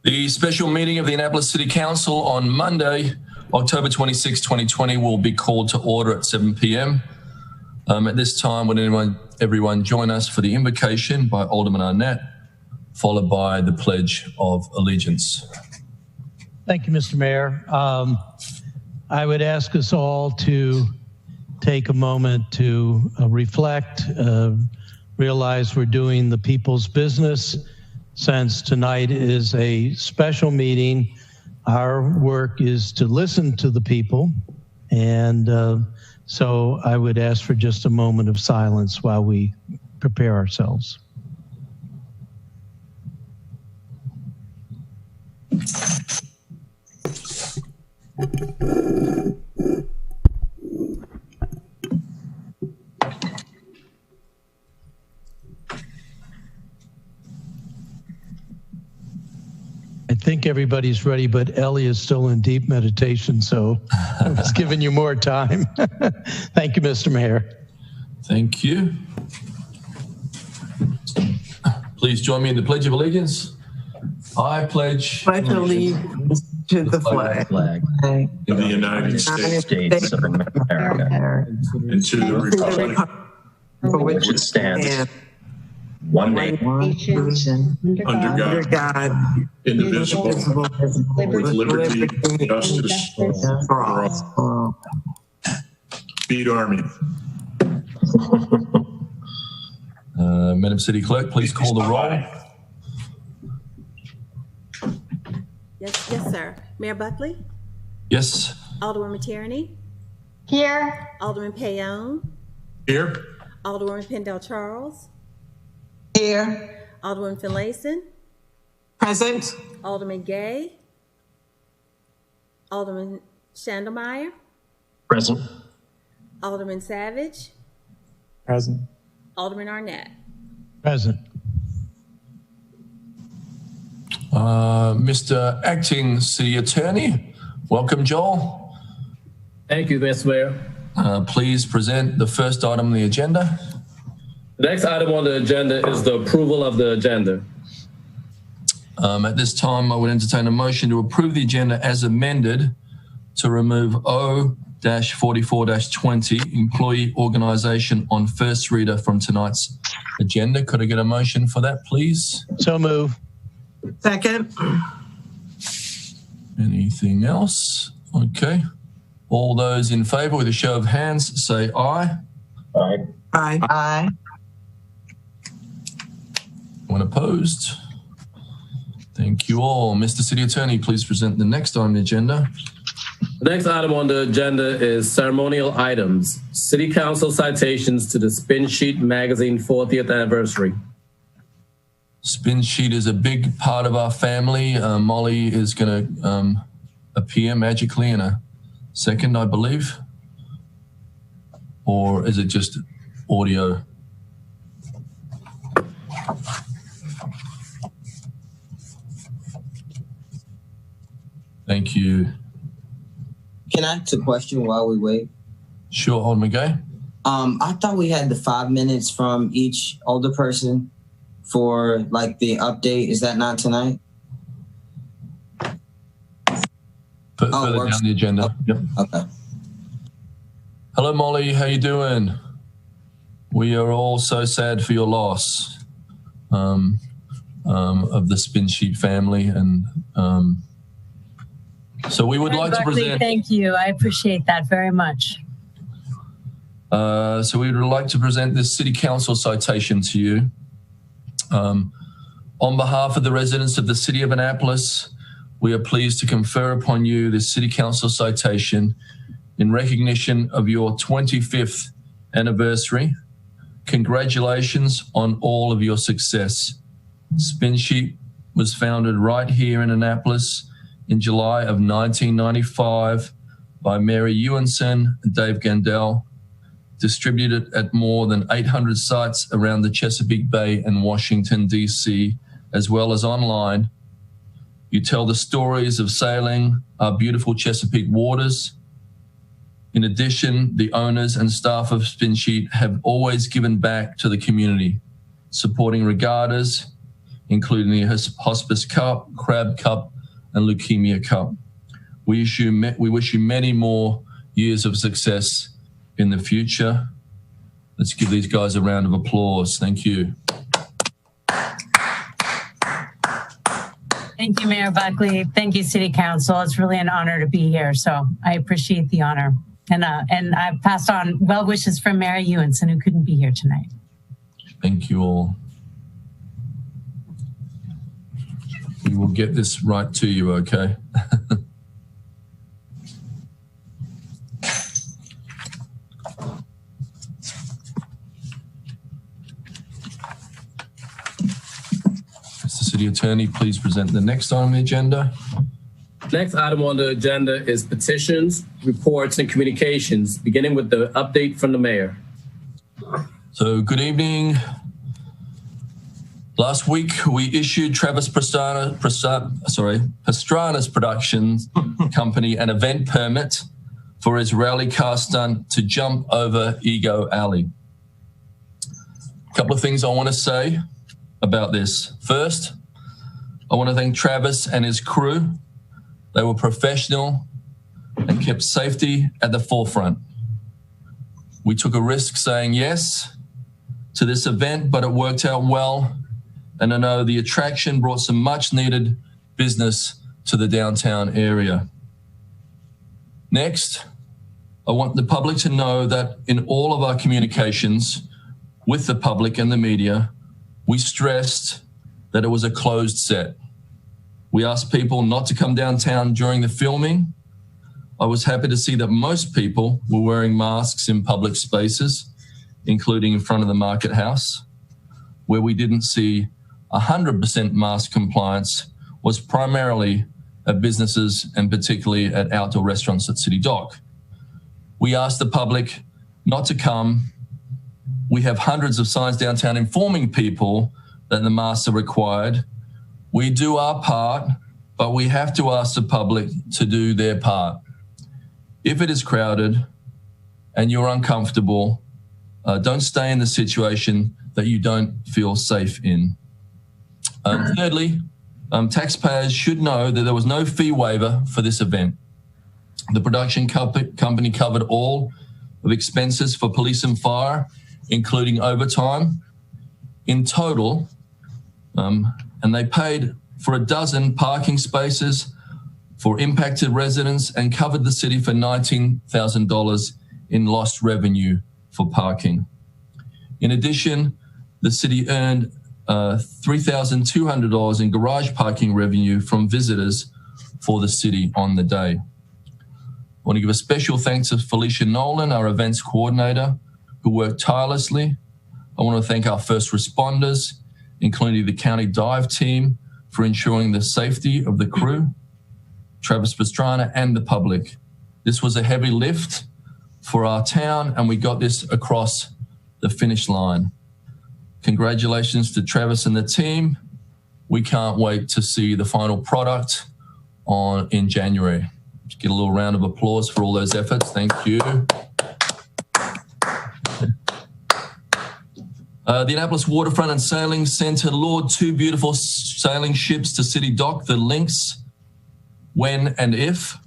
The special meeting of the Annapolis City Council on Monday, October 26, 2020 will be called to order at 7 p.m. At this time, would everyone join us for the invocation by Alderman Arnett, followed by the Pledge of Allegiance. Thank you, Mr. Mayor. I would ask us all to take a moment to reflect, realize we're doing the people's business. Since tonight is a special meeting, our work is to listen to the people. And so I would ask for just a moment of silence while we prepare ourselves. I think everybody's ready, but Ellie is still in deep meditation, so I was giving you more time. Thank you, Mr. Mayor. Thank you. Please join me in the Pledge of Allegiance. I pledge allegiance to the flag of the United States of America and to the republic for which it stands, one nation, under God, indivisible, with liberty and justice for all. Speed Army. Madam City Clerk, please call the roll. Yes, sir. Mayor Buckley? Yes. Alderwoman Tierney? Here. Alderman Payon? Here. Alderwoman Pendell Charles? Here. Alderwoman Finlayson? Present. Alderman Gay? Alderman Shandelmeyer? Present. Alderman Savage? Present. Alderman Arnett? Present. Mr. Acting City Attorney, welcome, Joel. Thank you, Mr. Mayor. Please present the first item on the agenda. The next item on the agenda is the approval of the agenda. At this time, I would entertain a motion to approve the agenda as amended to remove O-44-20, Employee Organization on first reader from tonight's agenda. Could I get a motion for that, please? So move. Second. Anything else? Okay. All those in favor with a show of hands say aye. Aye. Aye. Aye. Anyone opposed? Thank you all. Mr. City Attorney, please present the next item on the agenda. The next item on the agenda is ceremonial items. City Council citations to the Spin Sheet Magazine 40th anniversary. Spin Sheet is a big part of our family. Molly is going to appear magically in a second, I believe. Or is it just audio? Thank you. Can I ask a question while we wait? Sure, Alderman Gay. I thought we had the 5 minutes from each older person for like the update. Is that not tonight? Further down the agenda. Yep. Okay. Hello, Molly. How you doing? We are all so sad for your loss of the Spin Sheet family, and so we would like to present. Thank you. I appreciate that very much. So we would like to present this City Council citation to you. On behalf of the residents of the City of Annapolis, we are pleased to confer upon you this City Council citation in recognition of your 25th anniversary. Congratulations on all of your success. Spin Sheet was founded right here in Annapolis in July of 1995 by Mary Ewanson and Dave Gandel, distributed at more than 800 sites around the Chesapeake Bay and Washington, D.C., as well as online. You tell the stories of sailing our beautiful Chesapeake waters. In addition, the owners and staff of Spin Sheet have always given back to the community, supporting regattas, including the Hospice Cup, Crab Cup, and Leukemia Cup. We wish you many more years of success in the future. Let's give these guys a round of applause. Thank you. Thank you, Mayor Buckley. Thank you, City Council. It's really an honor to be here, so I appreciate the honor. And I've passed on well wishes from Mary Ewenson, who couldn't be here tonight. Thank you all. We will get this right to you, okay? Mr. City Attorney, please present the next item on the agenda. Next item on the agenda is petitions, reports, and communications, beginning with the update from the mayor. So good evening. Last week, we issued Travis Pastrana's production company an event permit for his rally car stunt to jump over Ego Alley. A couple of things I want to say about this. First, I want to thank Travis and his crew. They were professional and kept safety at the forefront. We took a risk saying yes to this event, but it worked out well. And I know the attraction brought some much needed business to the downtown area. Next, I want the public to know that in all of our communications with the public and the media, we stressed that it was a closed set. We asked people not to come downtown during the filming. I was happy to see that most people were wearing masks in public spaces, including in front of the market house. Where we didn't see 100% mask compliance was primarily at businesses and particularly at outdoor restaurants at City Dock. We asked the public not to come. We have hundreds of signs downtown informing people that the masks are required. We do our part, but we have to ask the public to do their part. If it is crowded and you're uncomfortable, don't stay in the situation that you don't feel safe in. Thirdly, taxpayers should know that there was no fee waiver for this event. The production company covered all of expenses for police and fire, including overtime, in total, and they paid for a dozen parking spaces for impacted residents and covered the city for $19,000 in lost revenue for parking. In addition, the city earned $3,200 in garage parking revenue from visitors for the city on the day. I want to give a special thanks to Felicia Nolan, our events coordinator, who worked tirelessly. I want to thank our first responders, including the county dive team, for ensuring the safety of the crew, Travis Pastrana, and the public. This was a heavy lift for our town, and we got this across the finish line. Congratulations to Travis and the team. We can't wait to see the final product in January. Just get a little round of applause for all those efforts. Thank you. The Annapolis Waterfront and Sailing Centre lured 2 beautiful sailing ships to City Dock, the Lynx, when and if,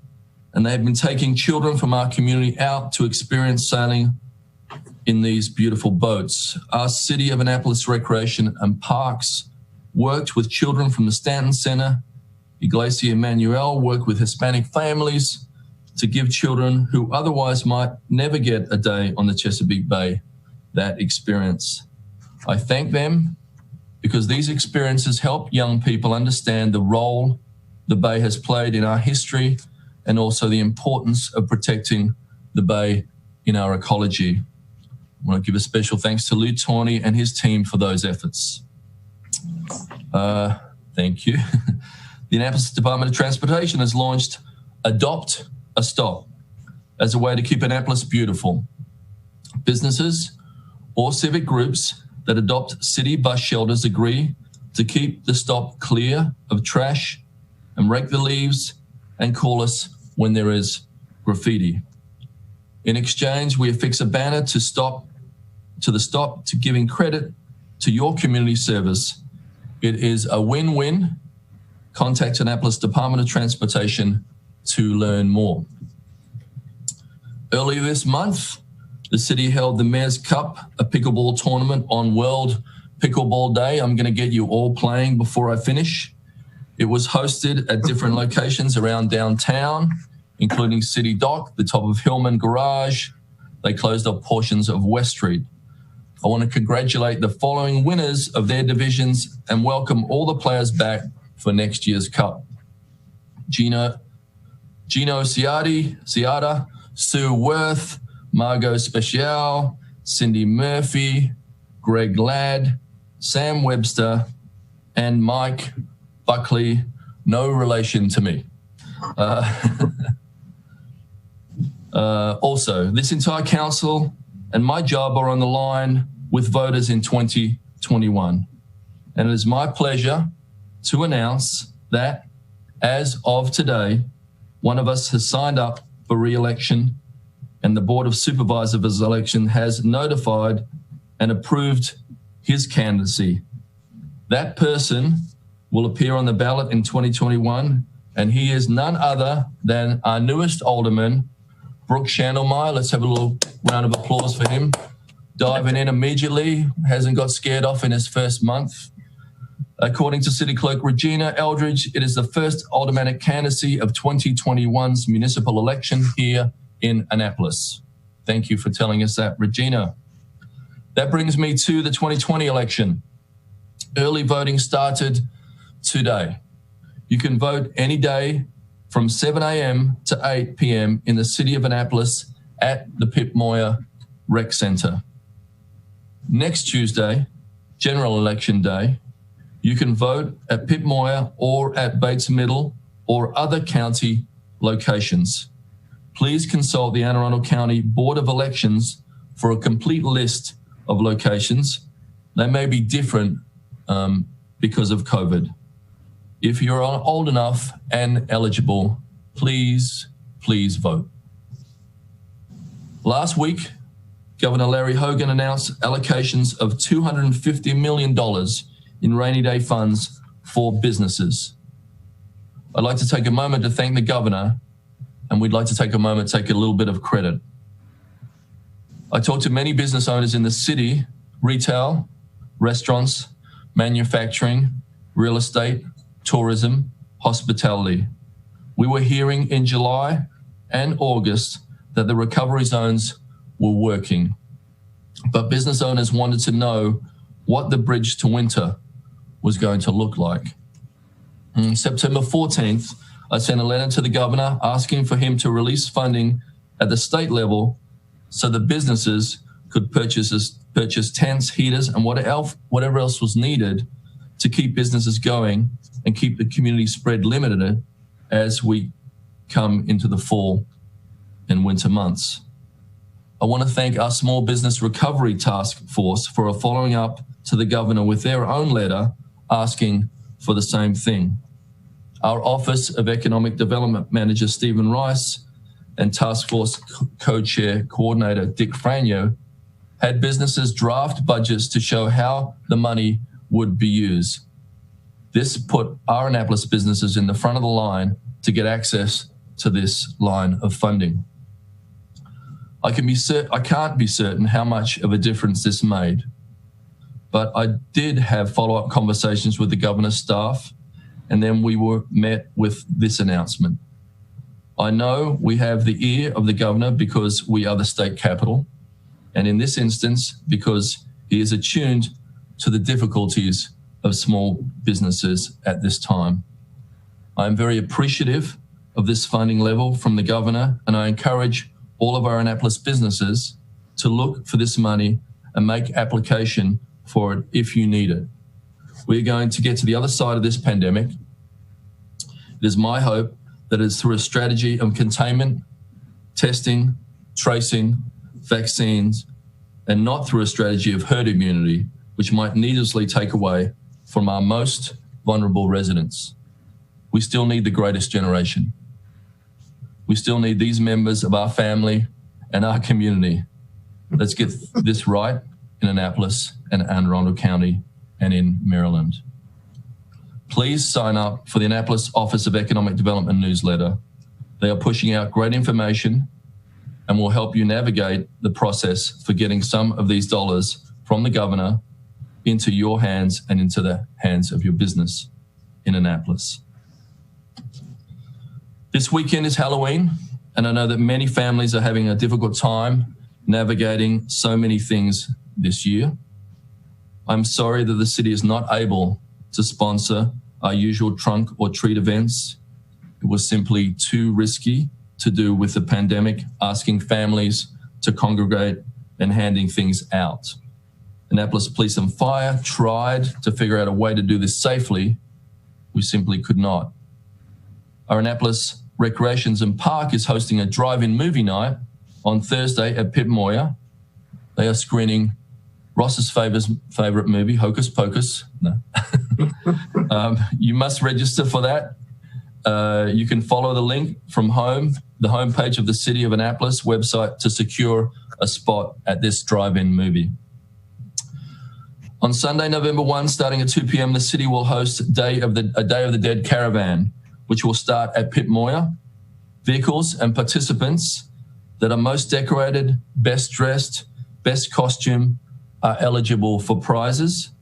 and they have been taking children from our community out to experience sailing in these beautiful boats. Our City of Annapolis Recreation and Parks worked with children from the Stanton Center. Iglesia Emmanuel worked with Hispanic families to give children who otherwise might never get a day on the Chesapeake Bay that experience. I thank them because these experiences help young people understand the role the Bay has played in our history and also the importance of protecting the Bay in our ecology. I want to give a special thanks to Lou Tawney and his team for those efforts. Thank you. The Annapolis Department of Transportation has launched Adopt a Stop as a way to keep Annapolis beautiful. Businesses or civic groups that adopt city bus shelters agree to keep the stop clear of trash and rake the leaves and call us when there is graffiti. In exchange, we affix a banner to giving credit to your community service It is a win-win. Contact Annapolis Department of Transportation to learn more. Earlier this month, the city held the Mayor's Cup, a pickleball tournament on World Pickleball Day. I'm going to get you all playing before I finish. It was hosted at different locations around downtown, including City Dock, the top of Hillman Garage. They closed up portions of West Street. I want to congratulate the following winners of their divisions and welcome all the players back for next year's Cup. Gino Ciata, Sue Worth, Margot Special, Cindy Murphy, Greg Ladd, Sam Webster, and Mike Buckley, no relation to me. Also, this entire council and my job are on the line with voters in 2021. And it is my pleasure to announce that as of today, one of us has signed up for re-election and the Board of Supervisors of his election has notified and approved his candidacy. That person will appear on the ballot in 2021, and he is none other than our newest alderman, Brooke Schandelmeyer. Let's have a little round of applause for him. Diving in immediately, hasn't got scared off in his first month. According to City Clerk Regina Eldridge, it is the first aldermanic candidacy of 2021's municipal election here in Annapolis. Thank you for telling us that, Regina. That brings me to the 2020 election. Early voting started today. You can vote any day from 7 a.m. to 8 p.m. in the city of Annapolis at the Pip Moyer Rec Center. Next Tuesday, general election day, you can vote at Pip Moyer or at Bates Middle or other county locations. Please consult the Anne Arundel County Board of Elections for a complete list of locations. They may be different because of COVID. If you're old enough and eligible, please vote. Last week, Governor Larry Hogan announced allocations of $250 million in rainy day funds for businesses. I'd like to take a moment to thank the governor, and we'd like to take a moment to take a little bit of credit. I talked to many business owners in the city, retail, restaurants, manufacturing, real estate, tourism, hospitality. We were hearing in July and August that the recovery zones were working, but business owners wanted to know what the bridge to winter was going to look like. On September 14th, I sent a letter to the governor asking for him to release funding at the state level so that businesses could purchase tents, heaters, and whatever else was needed to keep businesses going and keep the community spread limited as we come into the fall and winter months. I want to thank our Small Business Recovery Task Force for following up to the governor with their own letter asking for the same thing. Our Office of Economic Development Manager, Stephen Rice, and Task Force Co-Chair Coordinator, Dick Franyo, had businesses draft budgets to show how the money would be used. This put our Annapolis businesses in the front of the line to get access to this line of funding. I can't be certain how much of a difference this made, but I did have follow-up conversations with the governor's staff, and then we were met with this announcement. I know we have the ear of the governor because we are the state capital, and in this instance, because he is attuned to the difficulties of small businesses at this time. I am very appreciative of this funding level from the governor, and I encourage all of our Annapolis businesses to look for this money and make application for it if you need it. We're going to get to the other side of this pandemic. It is my hope that it's through a strategy of containment, testing, tracing, vaccines, and not through a strategy of herd immunity, which might needlessly take away from our most vulnerable residents. We still need the greatest generation. We still need these members of our family and our community. Let's get this right in Annapolis and Anne Arundel County and in Maryland. please sign up for the Annapolis Office of Economic Development newsletter. They are pushing out great information and will help you navigate the process for getting some of these dollars from the governor into your hands and into the hands of your business in Annapolis. This weekend is Halloween, and I know that many families are having a difficult time navigating so many things this year. I'm sorry that the city is not able to sponsor our usual trunk or treat events. It was simply too risky to do with the pandemic, asking families to congregate and handing things out. Annapolis Police and Fire tried to figure out a way to do this safely. We simply could not. Our Annapolis Recreations and Park is hosting a drive-in movie night on Thursday at Pip Moyer. They are screening Ross's favorite movie, Hocus Pocus. No. You must register for that. You can follow the link from the homepage of the City of Annapolis website to secure a spot at this drive-in movie. On Sunday, November 1, starting at 2 p.m., the city will host a Day of the Dead caravan, which will start at Pip Moyer. Vehicles and participants that are most decorated, best dressed, best costume are eligible for prizes.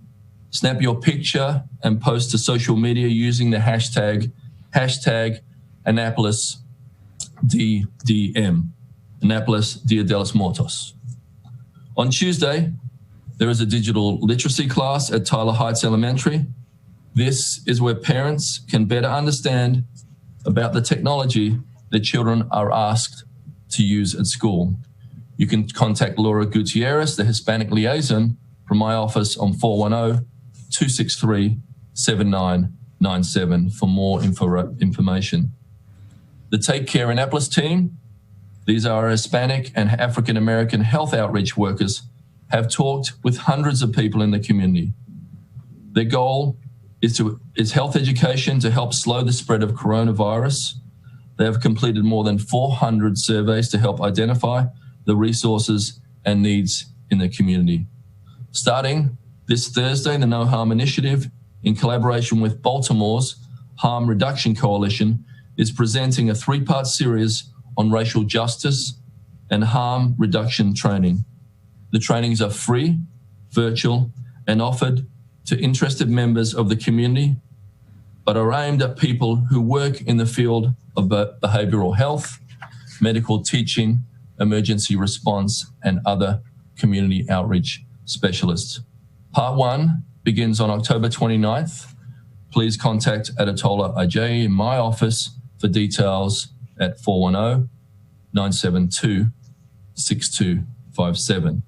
Snap your picture and post to social media using the hashtag Annapolis DDM, Annapolis Dia de los Muertos. On Tuesday, there is a digital literacy class at Tyler Heights Elementary. This is where parents can better understand about the technology that children are asked to use at school. You can contact Laura Gutierrez, the Hispanic liaison, from my office on 410-263-7997 for more information. The Take Care Annapolis team, these are our Hispanic and African American health outreach workers, have talked with hundreds of people in the community. Their goal is health education to help slow the spread of coronavirus. They have completed more than 400 surveys to help identify the resources and needs in the community. Starting this Thursday, the No Harm Initiative, in collaboration with Baltimore's Harm Reduction Coalition, is presenting a 3-part series on racial justice and harm reduction training. The trainings are free, virtual, and offered to interested members of the community, but are aimed at people who work in the field of behavioral health, medical teaching, emergency response, and other community outreach specialists. Part 1 begins on October 29th. Please contact Adetola Ajay in my office for details at 410-972-6257.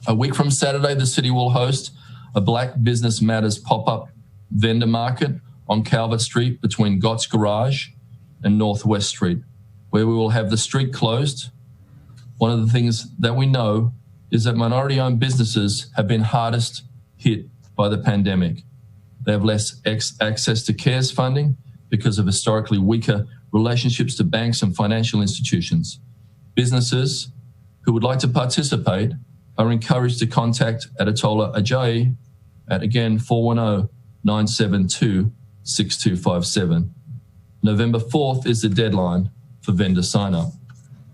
A week from Saturday, the city will host a Black Business Matters pop-up vendor market on Calvert Street between Gott's Garage and Northwest Street, where we will have the street closed. One of the things that we know is that minority-owned businesses have been hardest hit by the pandemic. They have less access to CARES funding because of historically weaker relationships to banks and financial institutions. Businesses who would like to participate are encouraged to contact Adetola Ajayi at, again, 410-972-6257. November 4th is the deadline for vendor sign-up.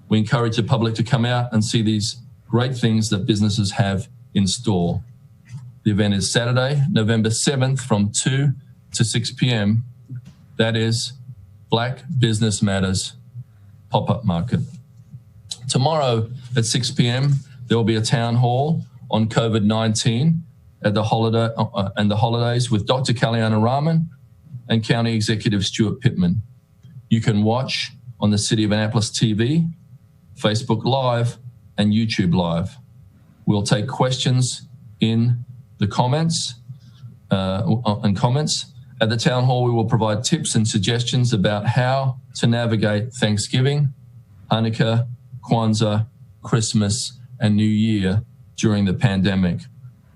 We encourage the public to come out and see these great things that businesses have in store. The event is Saturday, November 7th from 2 to 6 p.m. That is Black Business Matters pop-up market. Tomorrow at 6 p.m., there will be a town hall on COVID-19 at the holidays with Dr. Kalyana Raman and County Executive Stuart Pittman. You can watch on the City of Annapolis TV, Facebook Live, and YouTube Live. We'll take questions in the comments. At the town hall, we will provide tips and suggestions about how to navigate Thanksgiving, Hanukkah, Kwanzaa, Christmas, and New Year during the pandemic.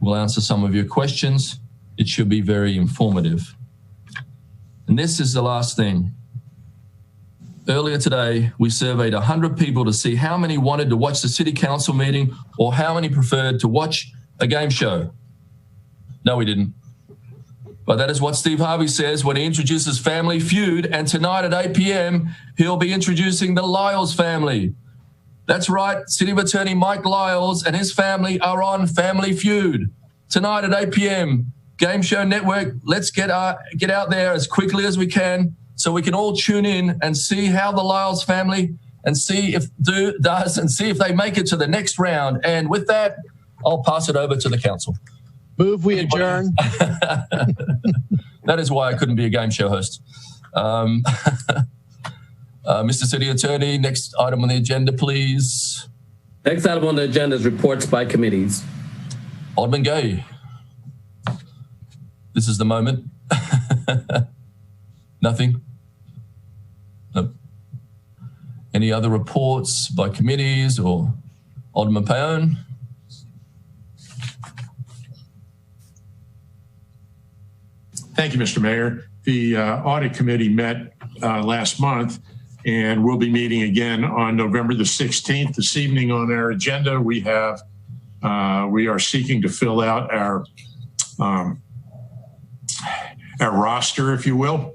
We'll answer some of your questions. It should be very informative. And this is the last thing. Earlier today, we surveyed 100 people to see how many wanted to watch the city council meeting or how many preferred to watch a game show. No, we didn't. But that is what Steve Harvey says when he introduces Family Feud, and tonight at 8 p.m., he'll be introducing the Lyles family. That's right, City Attorney Mike Lyles and his family are on Family Feud. Tonight at 8 p.m., Game Show Network, let's get out there as quickly as we can so we can all tune in and see how the Lyles family and see if they make it to the next round. And with that, I'll pass it over to the council. Move we adjourn. That is why I couldn't be a game show host. Mr. City Attorney, next item on the agenda, please. Next item on the agenda is reports by committees. Alderman Gay. This is the moment. Nothing? No. Any other reports by committees or Alderman Paone? Thank you, Mr. Mayor. The Audit Committee met last month, and we'll be meeting again on November the 16th. This evening on our agenda, we are seeking to fill out our roster, if you will,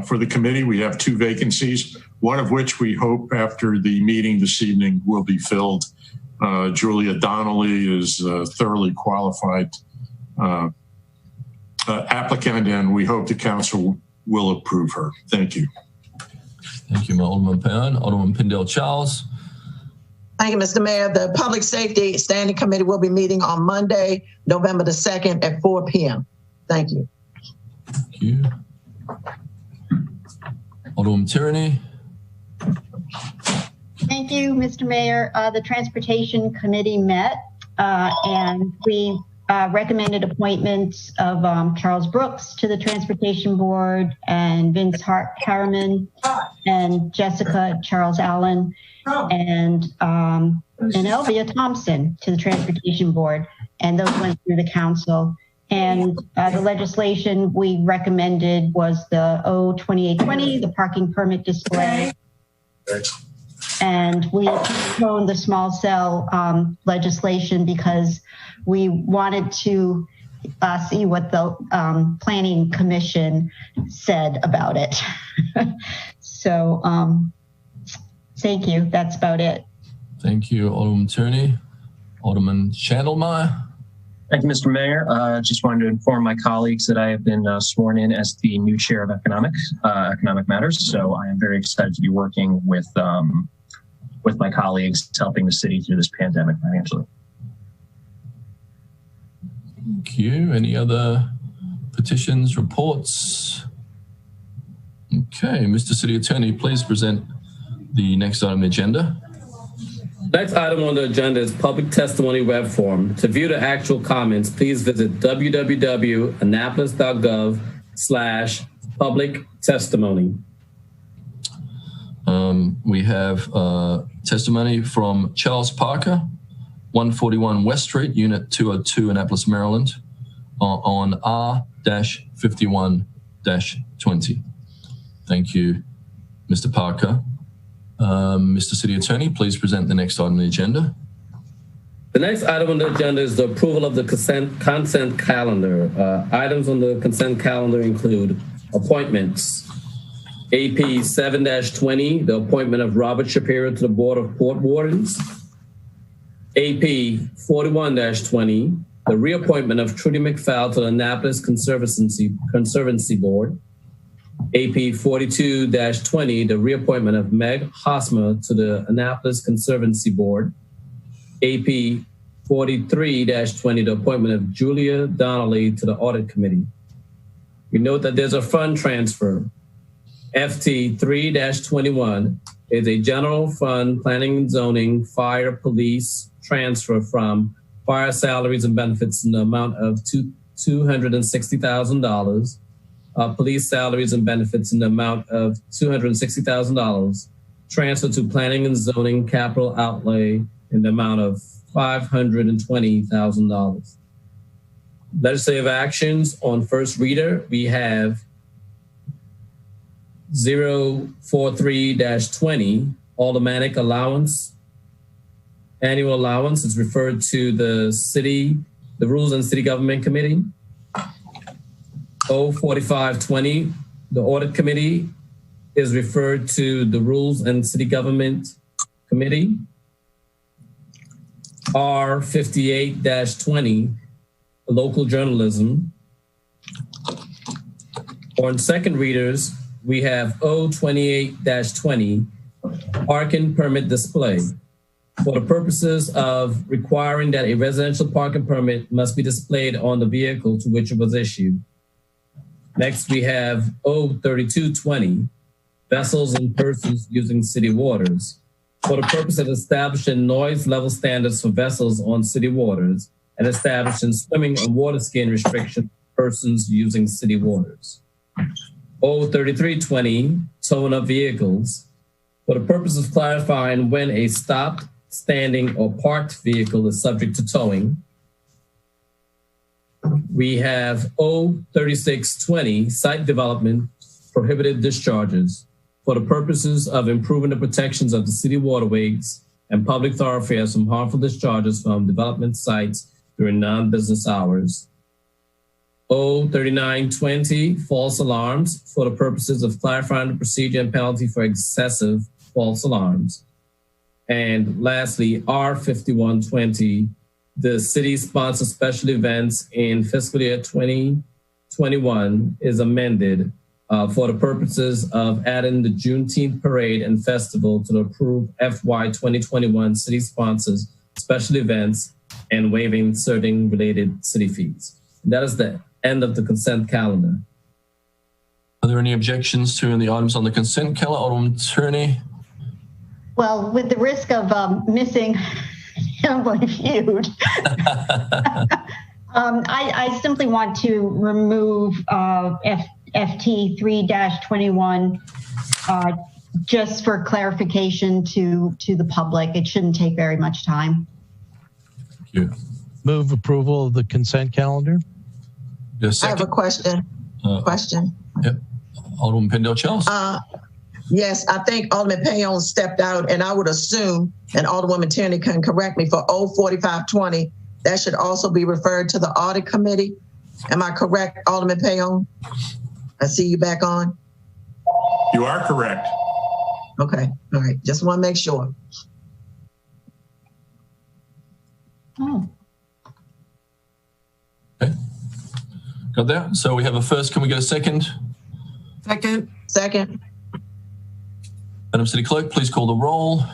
for the committee. We have 2 vacancies, one of which we hope after the meeting this evening will be filled. Julia Donnelly is a thoroughly qualified applicant, and we hope the council will approve her. Thank you. Thank you, Alderman Paone. Alderman Pindell Charles. Thank you, Mr. Mayor. The Public Safety Standing Committee will be meeting on Monday, November the 2nd at 4 p.m. Thank you. Thank you. Alderman Tierney. Thank you, Mr. Mayor. The Transportation Committee met and we recommended appointments of Charles Brooks to the Transportation Board and Vince Harriman and Jessica Charles Allen and Elvia Thompson to the Transportation Board. And those went through the council. And the legislation we recommended was the O-2820, the parking permit display. And we postponed the small cell legislation because we wanted to see what the Planning Commission said about it. So thank you. That's about it. Thank you, Alderman Tierney. Alderman Schandelmeyer. Thank you, Mr. Mayor. Just wanted to inform my colleagues that I have been sworn in as the new chair of economic matters. So I am very excited to be working with my colleagues, helping the city through this pandemic financially. Thank you. Any other petitions, reports? Okay, Mr. City Attorney, please present the next item on the agenda. Next item on the agenda is public testimony web form. To view the actual comments, please visit www.annapolis.gov/public testimony. We have testimony from Charles Parker, 141 West Street, Unit 202, Annapolis, Maryland, on R-51-20. Thank you, Mr. Parker. Mr. City Attorney, please present the next item on the agenda. The next item on the agenda is the approval of the consent calendar. Items on the consent calendar include appointments. AP 7-20, the appointment of Robert Shapiro to the Board of Port Wardens. AP 41-20, the reappointment of Trudy McFowle to the Annapolis Conservancy Board. AP 42-20, the reappointment of Meg Hosmer to the Annapolis Conservancy Board. AP 43-20, the appointment of Julia Donnelly to the Audit Committee. We note that there's a fund transfer. FT 3-21 is a general fund planning and zoning fire police transfer from fire salaries and benefits in the amount of $260,000. Police salaries and benefits in the amount of $260,000, transfer to planning and zoning capital outlay in the amount of $520,000. Legislative actions on first reader, we have 043-20, automatic allowance. Annual allowance is referred to the Rules and City Government Committee. O4520, the Audit Committee, is referred to the Rules and City Government Committee. R58-20, Local Journalism. On second readers, we have O28-20, Parking Permit Display. For the purposes of requiring that a residential parking permit must be displayed on the vehicle to which it was issued. Next, we have O3220, Vessels and Persons Using City Waters. For the purpose of establishing noise level standards for vessels on city waters and establishing swimming and water skiing restrictions for persons using city waters. O3320, towing of vehicles. For the purpose of clarifying when a stopped, standing, or parked vehicle is subject to towing. We have O3620, Site Development, Prohibited Discharges. For the purposes of improving the protections of the city waterways and public thoroughfares from harmful discharges from development sites during non-business hours. O3920, false alarms, for the purposes of clarifying the procedure and penalty for excessive false alarms. And lastly, R5120, the city-sponsored special events in fiscal year 2021 is amended for the purposes of adding the Juneteenth parade and festival to the approved FY 2021 city-sponsored special events and waiving certain related city fees. And that is the end of the consent calendar. Are there any objections to the items on the consent calendar? Alderman Tierney? Well, with the risk of missing Family Feud, I simply want to remove FT 3-21 just for clarification to the public. It shouldn't take very much time. Thank you. Move approval of the consent calendar. Yes, I have a question. Yep. Alderman Pendle-Charles. Yes, I think Alderman Payon stepped out, and I would assume, and Alderwoman Tierney can correct me, for O4520, that should also be referred to the Audit Committee. Am I correct, Alderman Payon? I see you back on. You are correct. Okay, all right, just want to make sure. Oh. Okay. Got that? So we have a first. Can we get a second? Second. Second. Madam City Clerk, please call the roll.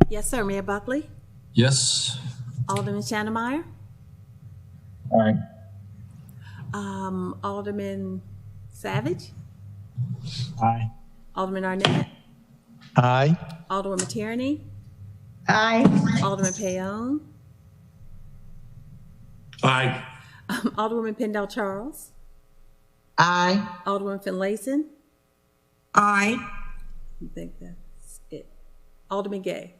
Yes, sir. Mayor Buckley? Yes. Alderman Shandemeyer? Aye. Alderman Savage? Aye. Alderman Arnett? Aye. Alderwoman Tierney? Aye. Alderman Payon? Aye. Alderwoman Pendle-Charles? Aye. Alderwoman Finlayson? Aye. I think that's it. Alderman Gay?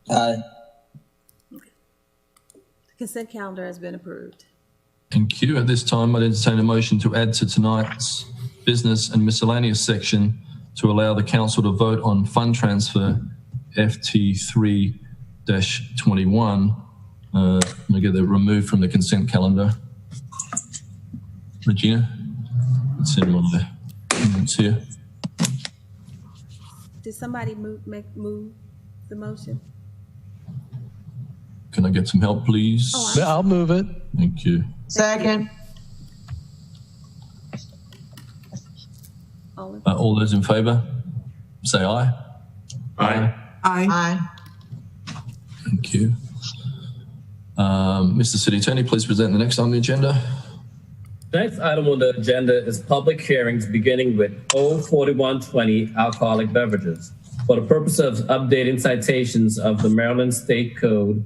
Aye. The consent calendar has been approved. Thank you. At this time, I'd entertain a motion to add to tonight's business and miscellaneous section to allow the council to vote on fund transfer FT3-21. I'm going to get that removed from the consent calendar. Regina? Let's see anyone there. It's here. Did somebody move the motion? Can I get some help, please? I'll move it. Thank you. Second. All those in favor, say aye. Aye. Aye. Aye. Thank you. Mr. City Attorney, please present the next on the agenda. The next item on the agenda is public hearings beginning with O4120, alcoholic beverages, for the purpose of updating citations of the Maryland State Code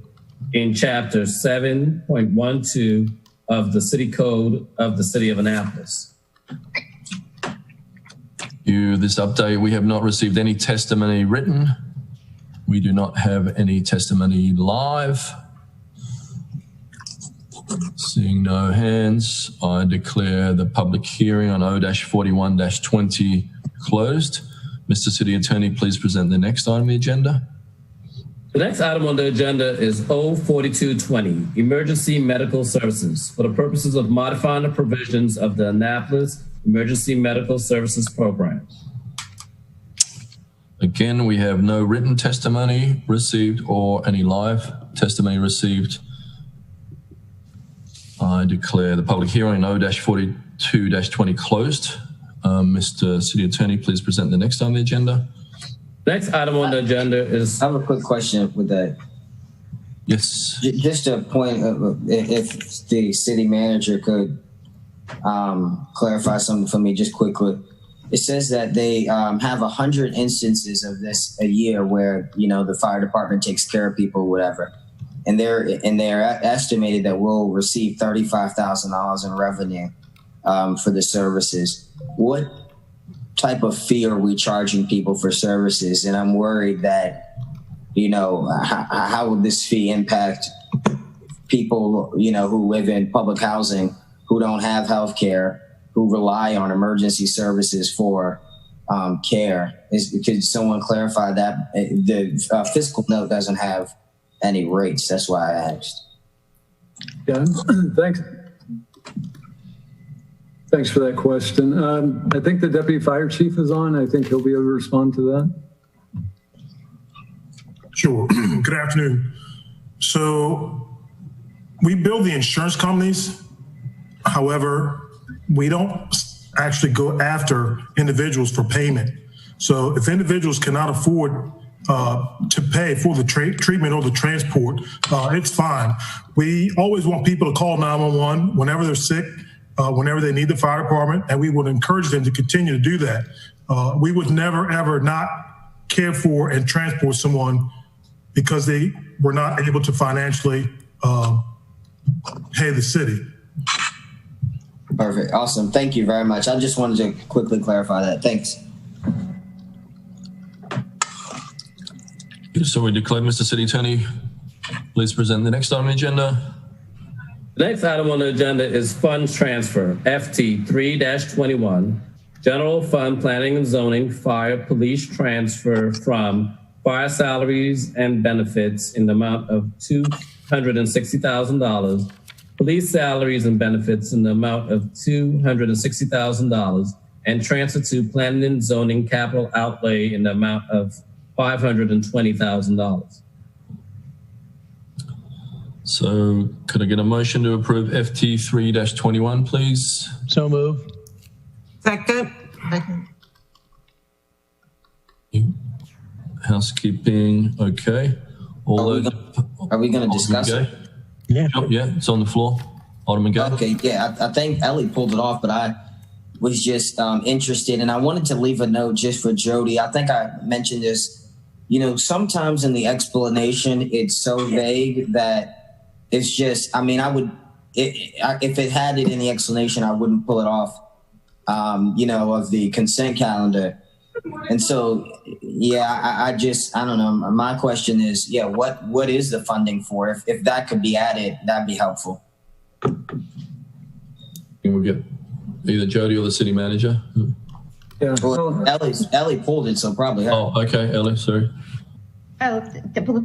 in Chapter 7.12 of the City Code of the City of Annapolis. This update, we have not received any testimony written. We do not have any testimony live. Seeing no hands, I declare the public hearing on O-41-20 closed. Mr. City Attorney, please present the next item on the agenda. The next item on the agenda is 04220, Emergency Medical Services, for the purposes of modifying the provisions of the Annapolis Emergency Medical Services Program. Again, we have no written testimony received or any live testimony received. I declare the public hearing on 0-42-20 closed. Mr. City Attorney, please present the next on the agenda. Next item on the agenda is... I have a quick question with that. Yes. Just a point, if the city manager could clarify something for me just quickly. It says that they have 100 instances of this a year where, you know, the fire department takes care of people, whatever. And they're estimated that we'll receive $35,000 in revenue for the services. What type of fee are we charging people for services? And I'm worried that, you know, how would this fee impact people, you know, who live in public housing, who don't have health care, who rely on emergency services for care? Could someone clarify that? The fiscal note doesn't have any rates. That's why I asked. Yeah, thanks for that question. I think the deputy fire chief is on. I think he'll be able to respond to that. Sure. Good afternoon. So we bill the insurance companies. However, we don't actually go after individuals for payment. So if individuals cannot afford to pay for the treatment or the transport, it's fine. We always want people to call 911 whenever they're sick, whenever they need the fire department, and we would encourage them to continue to do that. We would never, ever not care for and transport someone because they were not able to financially pay the city. Perfect. Awesome. Thank you very much. I just wanted to quickly clarify that. Thanks. So we declare, Mr. City Attorney, please present the next item on the agenda. The next item on the agenda is funds transfer, FT 3-21, General Fund Planning and Zoning Fire Police Transfer from fire salaries and benefits in the amount of $260,000, police salaries and benefits in the amount of $260,000, and transfer to planning and zoning capital outlay in the amount of $520,000. So could I get a motion to approve FT 3-21, please? So move. Second. Housekeeping, okay. Are we going to discuss it? Yeah. Oh, yeah, it's on the floor. Alderman Gay. Okay, yeah, I think Ellie pulled it off, but I was just interested, and I wanted to leave a note just for Jody. I think I mentioned this. You know, sometimes in the explanation, it's so vague that it's just, I mean, if it had it in the explanation, I wouldn't pull it off, you know, of the consent calendar. And so, yeah, I don't know. My question is, yeah, what is the funding for? If that could be added, that'd be helpful. And we'll get either Jody or the city manager. Yeah. Well, Ellie pulled it, so probably her. Oh, okay, Ellie, sorry. Oh,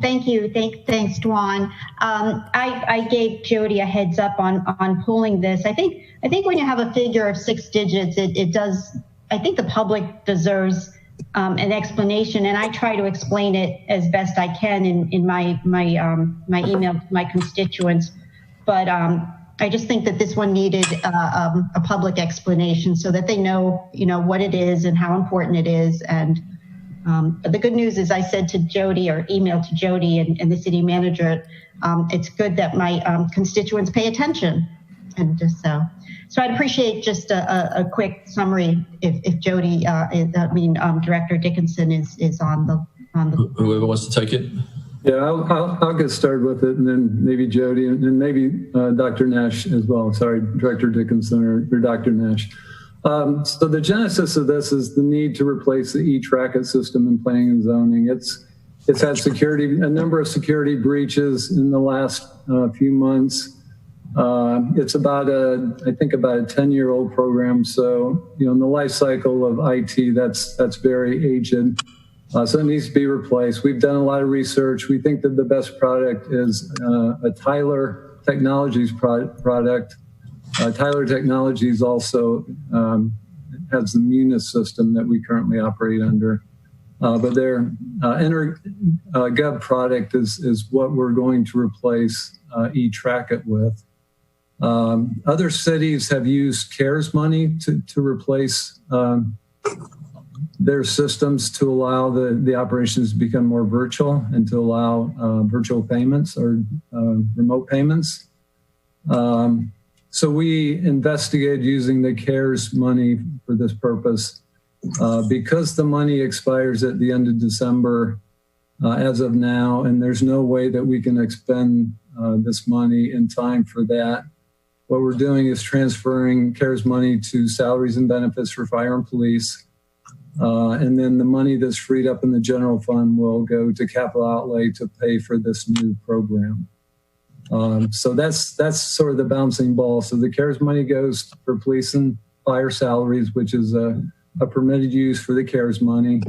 thank you. Thanks, Dwan. I gave Jody a heads up on pulling this. I think when you have a figure of 6 digits, it does. I think the public deserves an explanation, and I try to explain it as best I can in my email to my constituents. But I just think that this one needed a public explanation so that they know, you know, what it is and how important it is. And but the good news is I said to Jody, or emailed to Jody and the city manager, it's good that my constituents pay attention. And just so I'd appreciate just a quick summary if Jody, Director Dickinson is on the. Whoever wants to take it. Yeah, I'll get started with it, and then maybe Jody, and then maybe Dr. Nash as well. Sorry, Director Dickinson or Dr. Nash. So the genesis of this is the need to replace the e-tracket system in planning and zoning. It's had a number of security breaches in the last few months. It's about I think about a 10-year-old program. So, you know, in the life cycle of IT, that's very aged. So it needs to be replaced. We've done a lot of research. We think that the best product is a Tyler Technologies product. Tyler Technologies also has the Munis system that we currently operate under. But their EnerGov product is what we're going to replace eTrackIt with. Other cities have used CARES money to replace their systems to allow the operations to become more virtual and to allow virtual payments or remote payments. So we investigated using the CARES money for this purpose. Because the money expires at the end of December as of now, and there's no way that we can expend this money in time for that. What we're doing is transferring CARES money to salaries and benefits for fire and police. And then the money that's freed up in the general fund will go to capital outlay to pay for this new program. So that's sort of the bouncing ball. So the CARES money goes for police and fire salaries, which is a permitted use for the CARES money.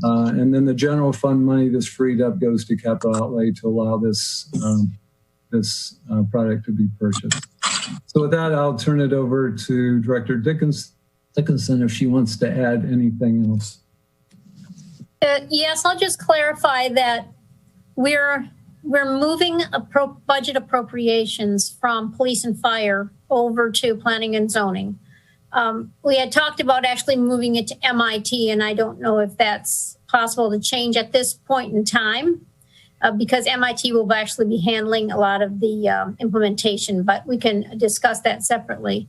And then the general fund money that's freed up goes to capital outlay to allow this product to be purchased. So with that, I'll turn it over to Director Dickinson if she wants to add anything else. Yes, I'll just clarify that we're moving budget appropriations from police and fire over to planning and zoning. We had talked about actually moving it to MIT, and I don't know if that's possible to change at this point in time because MIT will actually be handling a lot of the implementation, but we can discuss that separately.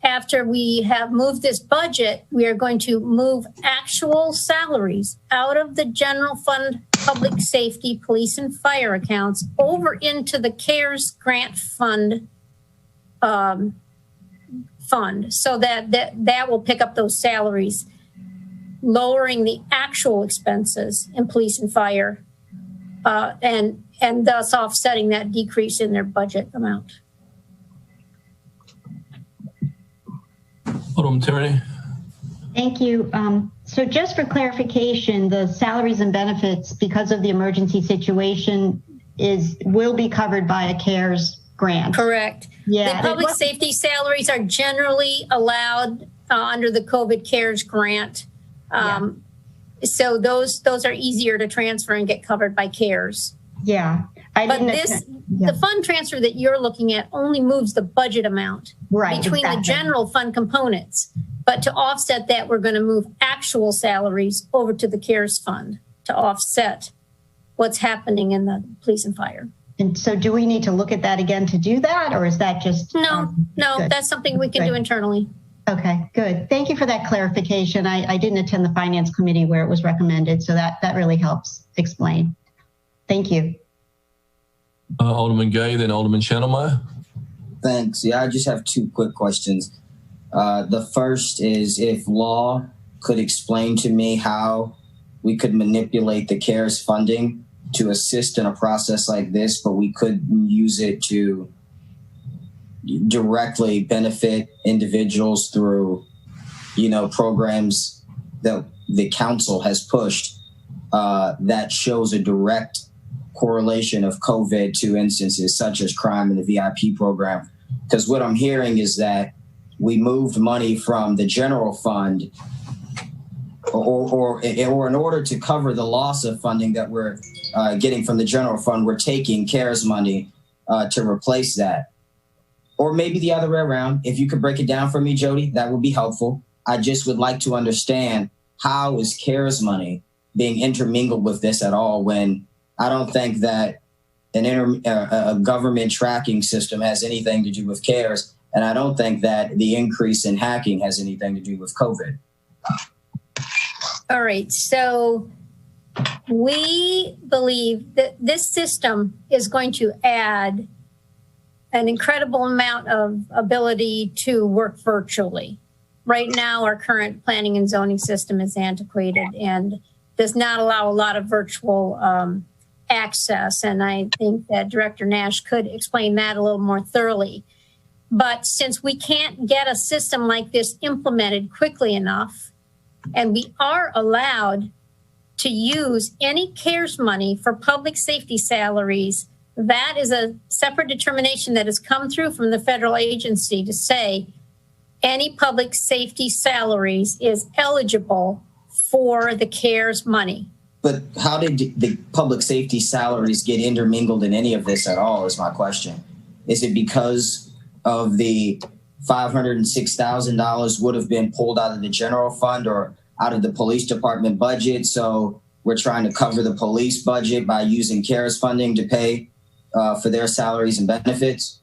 After we have moved this budget, we are going to move actual salaries out of the general fund, public safety, police and fire accounts over into the CARES grant fund so that will pick up those salaries, lowering the actual expenses in police and fire, and thus offsetting that decrease in their budget amount. Alderman Tierney. Thank you. So just for clarification, the salaries and benefits, because of the emergency situation, will be covered by a CARES grant. Correct. Yeah. The public safety salaries are generally allowed under the COVID CARES grant. So those are easier to transfer and get covered by CARES. Yeah. The fund transfer that you're looking at only moves the budget amount between the general fund components. But to offset that, we're going to move actual salaries over to the CARES fund to offset what's happening in the police and fire. And so do we need to look at that again to do that, or is that just... No, that's something we can do internally. Okay, good. Thank you for that clarification. I didn't attend the finance committee where it was recommended, so that really helps explain. Thank you. Alderman Gay, then Alderman Channelmeyer. Thanks. Yeah, I just have two quick questions. The first is if Law could explain to me how we could manipulate the CARES funding to assist in a process like this, but we could use it to directly benefit individuals through, programs that the council has pushed that shows a direct correlation of COVID to instances such as crime in the VIP program. Because what I'm hearing is that we moved money from the general fund or in order to cover the loss of funding that we're getting from the general fund, we're taking CARES money to replace that. Or maybe the other way around. If you could break it down for me, Jody, that would be helpful. I just would like to understand how is CARES money being intermingled with this at all when I don't think that a government tracking system has anything to do with CARES, and I don't think that the increase in hacking has anything to do with COVID. All right, so we believe that this system is going to add an incredible amount of ability to work virtually. Right now, our current planning and zoning system is antiquated and does not allow a lot of virtual access. And I think that Director Nash could explain that a little more thoroughly. But since we can't get a system like this implemented quickly enough, and we are allowed to use any CARES money for public safety salaries, that is a separate determination that has come through from the federal agency to say any public safety salaries is eligible for the CARES money. But how did the public safety salaries get intermingled in any of this at all is my question. Is it because of the $506,000 would have been pulled out of the general fund or out of the police department budget? So we're trying to cover the police budget by using CARES funding to pay for their salaries and benefits?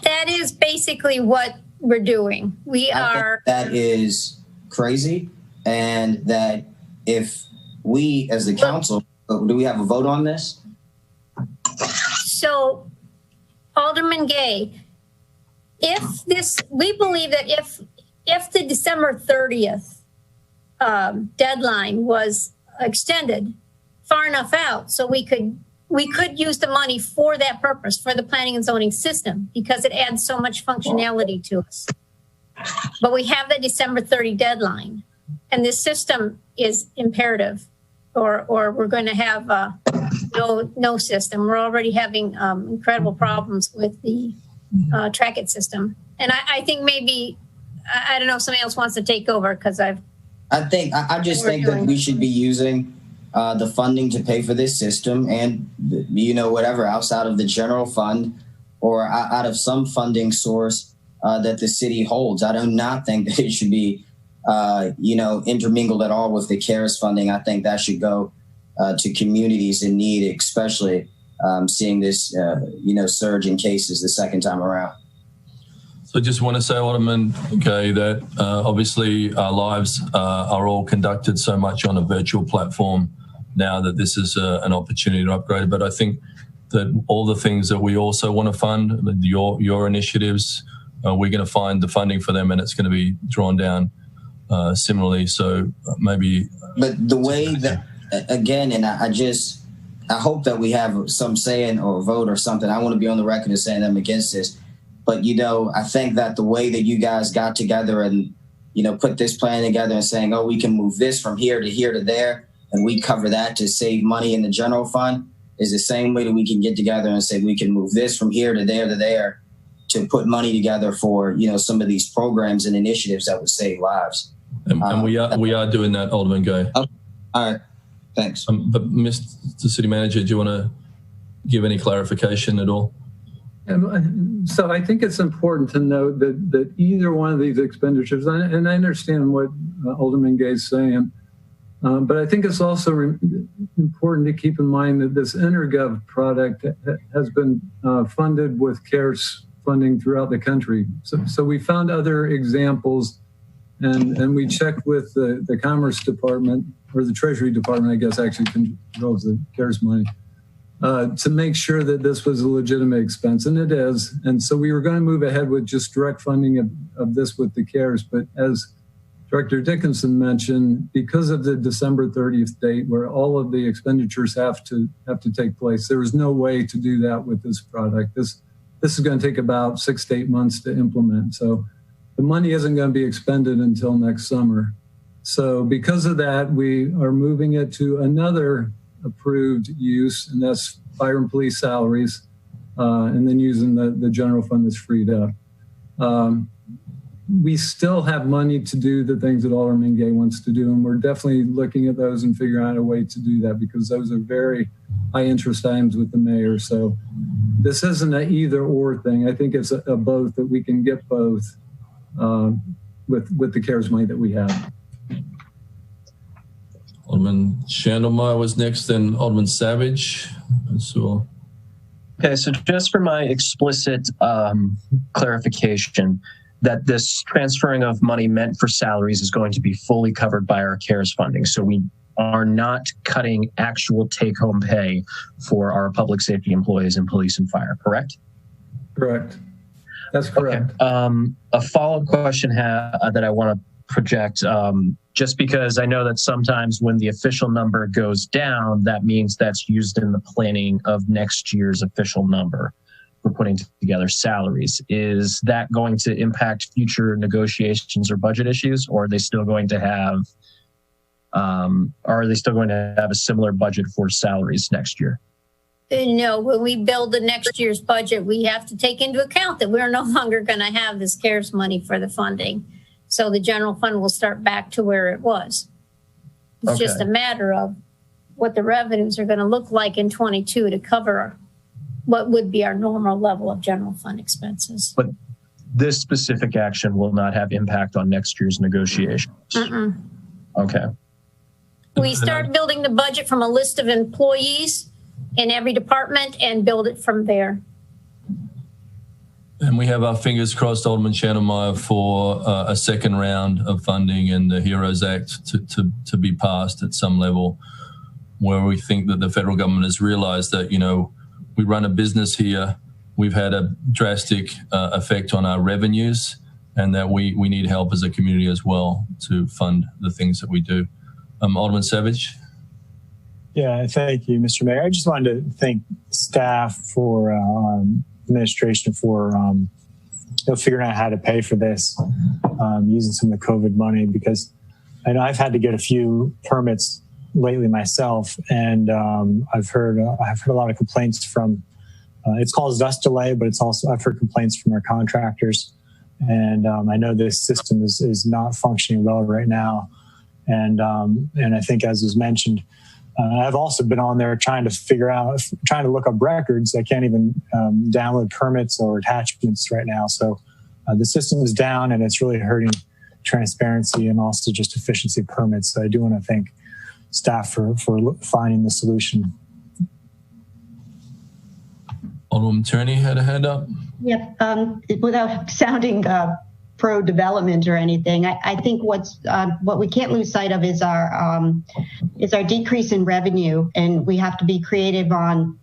That is basically what we're doing. That is crazy. And that if we, as the council, do we have a vote on this? So, Alderman Gay, we believe that if the December 30th deadline was extended far enough out, so we could use the money for that purpose, for the planning and zoning system, because it adds so much functionality to us. But we have the December 30 deadline, and this system is imperative, or we're going to have no system. We're already having incredible problems with the track it system. And I think maybe, I don't know if somebody else wants to take over, because I just think that we should be using the funding to pay for this system and, whatever outside of the general fund or out of some funding source that the city holds. I do not think that it should be, intermingled at all with the CARES funding. I think that should go to communities in need, especially seeing this, surge in cases the second time around. So I just want to say, Alderman Gay, that obviously our lives are all conducted so much on a virtual platform now that this is an opportunity to upgrade. But I think that all the things that we also want to fund, your initiatives, we're going to find the funding for them, and it's going to be drawn down similarly. So maybe. But the way that, again, and I hope that we have some say or vote or something. I want to be on the record as saying I'm against this. But, I think that the way that you guys got together and, put this plan together and saying, oh, we can move this from here to there, and we cover that to save money in the general fund is the same way that we can get together and say we can move this from here to there to put money together for, some of these programs and initiatives that would save lives. And we are doing that, Alderman Gay. Okay. All right. Thanks. But Mr. City Manager, do you want to give any clarification at all? So I think it's important to note that either one of these expenditures, and I understand what Alderman Gay is saying, but I think it's also important to keep in mind that this EnerGov product has been funded with CARES funding throughout the country. So we found other examples, and we checked with the Commerce Department, or the Treasury Department, I guess, actually controls the CARES money, to make sure that this was a legitimate expense, and it is. And so we were going to move ahead with just direct funding of this with the CARES, but as Director Dickinson mentioned, because of the December 30th date where all of the expenditures have to take place, there was no way to do that with this product. This is going to take about 6 to 8 months to implement. So the money isn't going to be expended until next summer. So because of that, we are moving it to another approved use, and that's fire and police salaries, and then using the general fund that's freed up. We still have money to do the things that Alderman Gay wants to do, and we're definitely looking at those and figuring out a way to do that, because those are very high interest items with the mayor. So this isn't an either or thing. I think it's a both, that we can get both with the CARES money that we have. Alderman Schandelmeyer was next, then Alderman Savage. So. Okay, so just for my explicit clarification, that this transferring of money meant for salaries is going to be fully covered by our CARES funding. So we are not cutting actual take-home pay for our public safety employees in police and fire, correct? Correct. That's correct. Okay. A follow-up question that I want to project, just because I know that sometimes when the official number goes down, that means that's used in the planning of next year's official number for putting together salaries. Is that going to impact future negotiations or budget issues, or are they still going to have Are they still going to have a similar budget for salaries next year? No, when we build the next year's budget, we have to take into account that we're no longer going to have this CARES money for the funding. So the general fund will start back to where it was. It's just a matter of what the revenues are going to look like in 22 to cover what would be our normal level of general fund expenses. But this specific action will not have impact on next year's negotiations. Okay. We start building the budget from a list of employees in every department and build it from there. And we have our fingers crossed, Alderman Shannemeyer, for a second round of funding and the HEROES Act to be passed at some level, where we think that the federal government has realized that, you know, we run a business here, we've had a drastic effect on our revenues, and that we need help as a community as well to fund the things that we do. Alderman Savage. Yeah, thank you, Mr. Mayor. I just wanted to thank staff for administration for figuring out how to pay for this using some of the COVID money, because I know I've had to get a few permits lately myself, and I've heard a lot of complaints from. It's caused us delay, but it's also I've heard complaints from our contractors, and I know this system is not functioning well right now, and I think, as was mentioned. I've also been on there trying to look up records. I can't even download permits or attachments right now. So the system is down, and it's really hurting transparency and also just efficiency of permits. So I do want to thank staff for finding the solution. Alderman Turney had a hand up. Yep. Without sounding pro-development or anything, I think what we can't lose sight of is our decrease in revenue, and we have to be creative on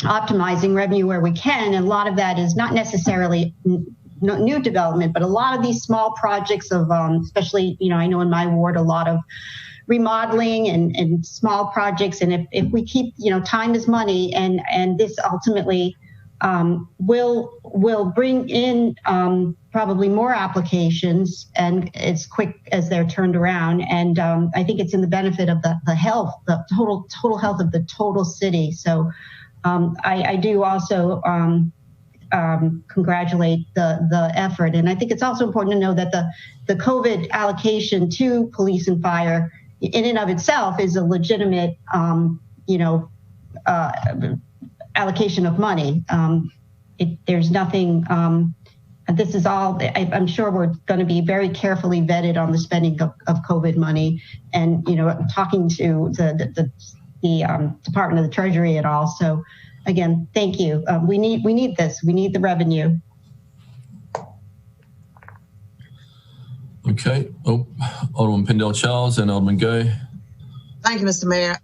optimizing revenue where we can. And a lot of that is not necessarily new development, but a lot of these small projects of, especially, I know in my ward, a lot of remodeling and small projects. And if we keep, time is money, and this ultimately will bring in probably more applications, and as quick as they're turned around. And I think it's in the benefit of the health, the total health of the total city. So I do also congratulate the effort. And I think it's also important to know that the COVID allocation to police and fire in and of itself is a legitimate, allocation of money. There's nothing, this is all, I'm sure we're going to be very carefully vetted on the spending of COVID money, and, talking to the Department of the Treasury and all. So again, thank you. We need this. We need the revenue. Okay. Alderman Pindell-Charles and Alderman Gay. Thank you, Mr. Mayor.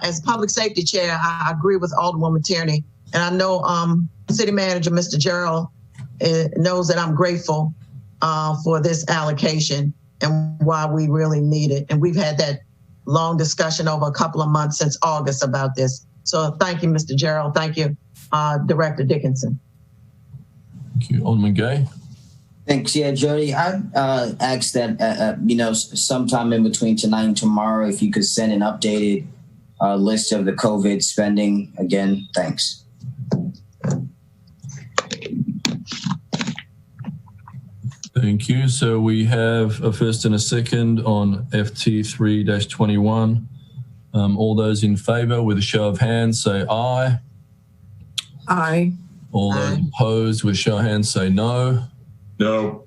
As Public Safety Chair, I agree with Alderwoman Tierney. And I know City Manager, Mr. Gerald, knows that I'm grateful for this allocation and why we really need it. And we've had that long discussion over a couple of months since August about this. So thank you, Mr. Gerald. Thank you, Director Dickinson. Thank you. Alderman Gay. Thanks. Yeah, Jody, I asked that, sometime in between tonight and tomorrow, if you could send an updated list of the COVID spending again. Thanks. Thank you. So we have a first and a second on FT3-21. All those in favour with a show of hands say aye. Aye. All those opposed with a show of hands say no. No.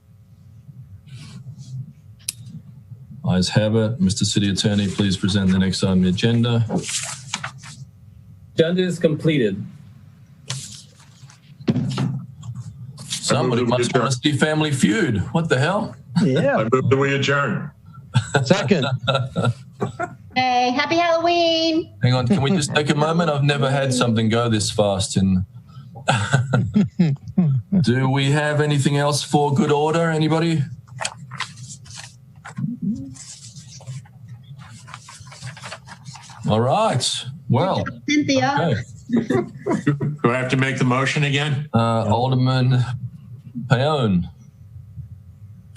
Ayes have it. Mr. City Attorney, please present the next item on the agenda. Agenda is completed. Somebody must want to see Family Feud. What the hell? Yeah. I move that we adjourn. Second. Hey, happy Halloween. Hang on, can we just take a moment? I've never had something go this fast. Do we have anything else for good order? Anybody? All right. Well, Cynthia. Okay. Do I have to make the motion again? Alderman Paone.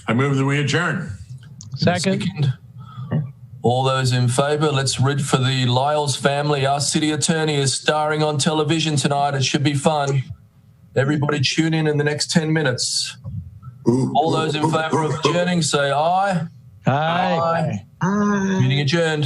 I move that we adjourn. Second. All those in favour, let's read for the Lyles family. Our city attorney is starring on television tonight. It should be fun. Everybody tune in the next 10 minutes. All those in favour of adjourning say aye. Aye. Aye. Meeting adjourned.